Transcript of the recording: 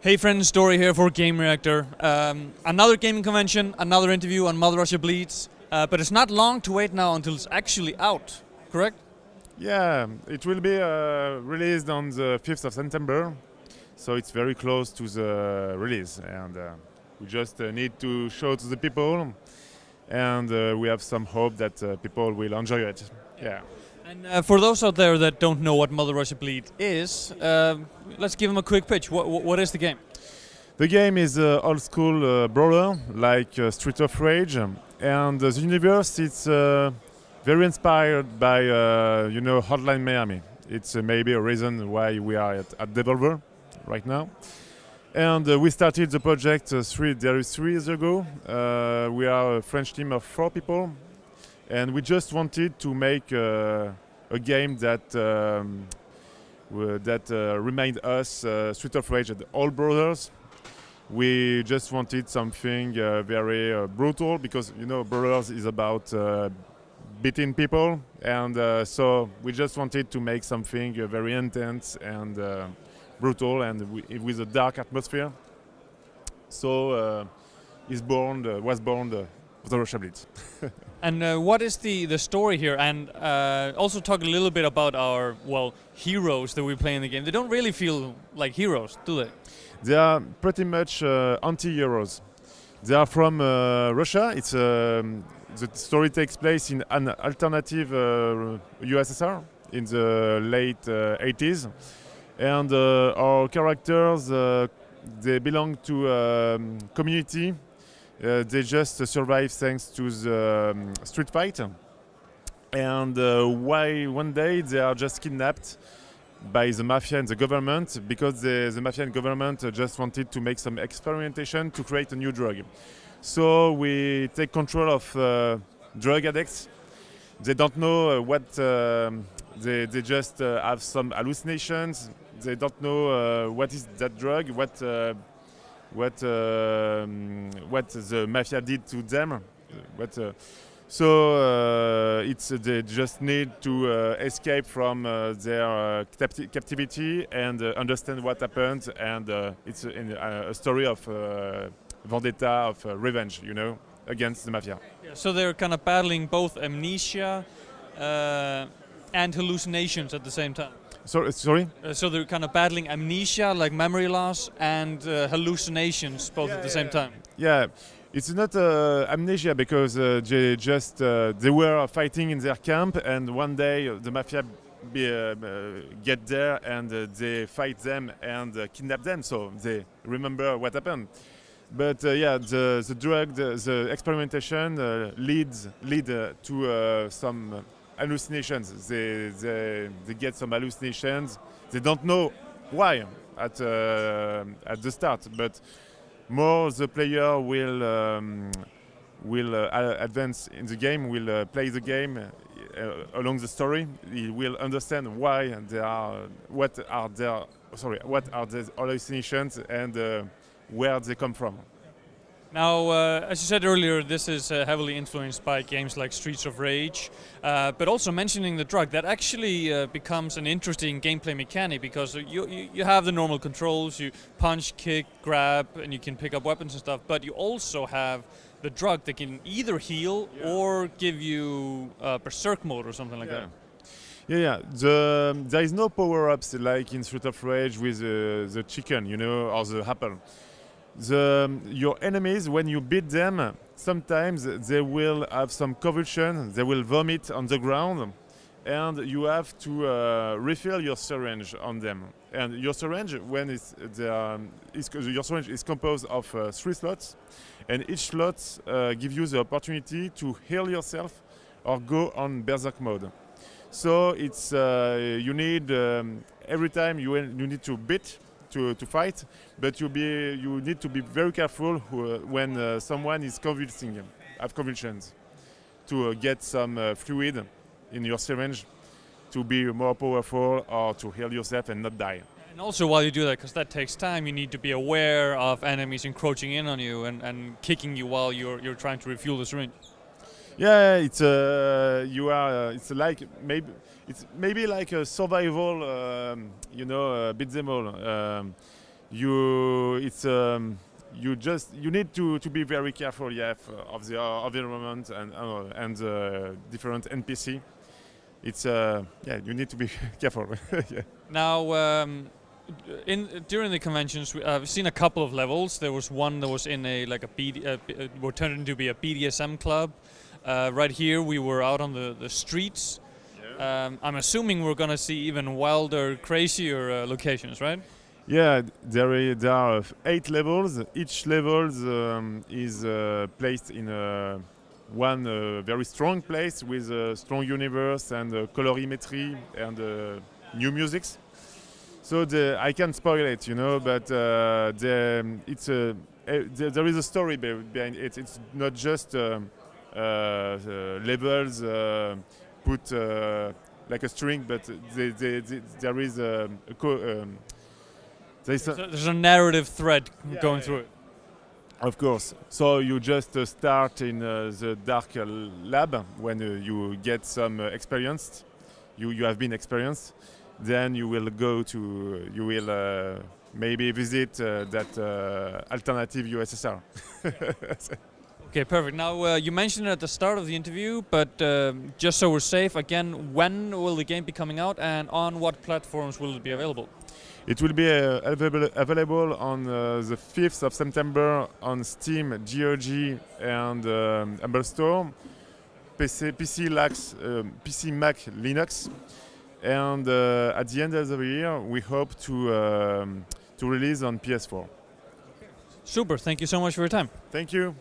Hey friends, Story here for Game Reactor. Another gaming convention, another interview on Mother Russia Bleeds, but it's not long to wait now until it's actually out, correct? Yeah, it will be released on the 5th of September, so it's very close to the release, and we just need to show to the people, and we have some hope that people will enjoy it. Yeah. And for those out there that don't know what Mother Russia Bleed is, let's give them a quick pitch. What is the game? The game is old school brawler, like Street of Rage, and the universe is very inspired by Hotline Miami. It's maybe a reason why we are at Devolver right now. And we started the project 3 years ago. We are a French team of 4 people. And we just wanted to make a game that remind us Street of Rage and All Brothers. We just wanted something very brutal because Brothers is about beating people, and so we just wanted to make something very intense and brutal and with a dark atmosphere. So was born the Russia Blitz. And what is the story here? And also talk a little bit about our heroes that we play in the game. They don't really feel like heroes, do they? They are pretty much anti-heroes. They are from Russia. The story takes place in an alternative USSR in the late 80s, and our characters they belong to a community. They just survive thanks to the street fight, and one day they are just kidnapped by the mafia and the government because the mafia and government just wanted to make some experimentation to create a new drug. So we take control of drug addicts. They don't know what they just have some hallucinations. They don't know what is that drug, what the mafia did to them. They just need to escape from their captivity and understand what happened. And it's a story of vendetta, of revenge, against the mafia. Yeah, so they're kind of battling both amnesia and hallucinations at the same time. Sorry? So they're kind of battling amnesia, like memory loss, and hallucinations both at the same time. Yeah, it's not amnesia because they were fighting in their camp, and one day the mafia get there and they fight them and kidnap them, so they remember what happened. But the drug, the experimentation lead to some hallucinations. They get some hallucinations. They don't know why at the start, but more the player will advance in the game, will play the game along the story. He will understand why what are their hallucinations and where they come from. Now, as you said earlier, this is heavily influenced by games like Streets of Rage, but also mentioning the drug, that actually becomes an interesting gameplay mechanic because you have the normal controls, you punch, kick, grab, and you can pick up weapons and stuff, but you also have the drug that can either heal or give you berserk mode or something like that. Yeah. There is no power-ups like in Street of Rage with the chicken, or the apple. Your enemies, when you beat them, sometimes they will have some convulsion, they will vomit on the ground, and you have to refill your syringe on them. And your syringe, your syringe is composed of 3 slots, and each slot gives you the opportunity to heal yourself or go on berserk mode. So it's you need every time you need to beat. To fight, but you need to be very careful when someone is have convulsions, to get some fluid in your syringe to be more powerful or to heal yourself and not die. And also while you do that, because that takes time, you need to be aware of enemies encroaching in on you and kicking you while you're trying to refuel the syringe. Yeah, it's it's like maybe like a survival, beat them all. You it's you need to be very careful, yeah, of the environment and different NPC. It's yeah, you need to be careful. Yeah. Now, during the conventions, I've seen a couple of levels. There was one that was in a like a were turned into be a BDSM club. Right here, we were out on the streets. Yeah. I'm assuming we're gonna see even wilder, crazier locations, right? Yeah, there are 8 levels. Each level is placed in one very strong place with a strong universe and colorimetry and new musics. So I can't spoil it, but there is a story behind it. It's not just levels put like a string, but there is there's a narrative thread going through it. Of course. So you just start in the dark lab when you get some experience. You have been experienced. Then you will maybe visit that alternative USSR. Okay, perfect. Now, you mentioned it at the start of the interview, but just so we're safe, again, when will the game be coming out and on what platforms will it be available? It will be available on the 5th of September on Steam, GOG, and Apple Store, PC, Mac, Linux, and at the end of the year, we hope to release on PS4. Super. Thank you so much for your time. Thank you.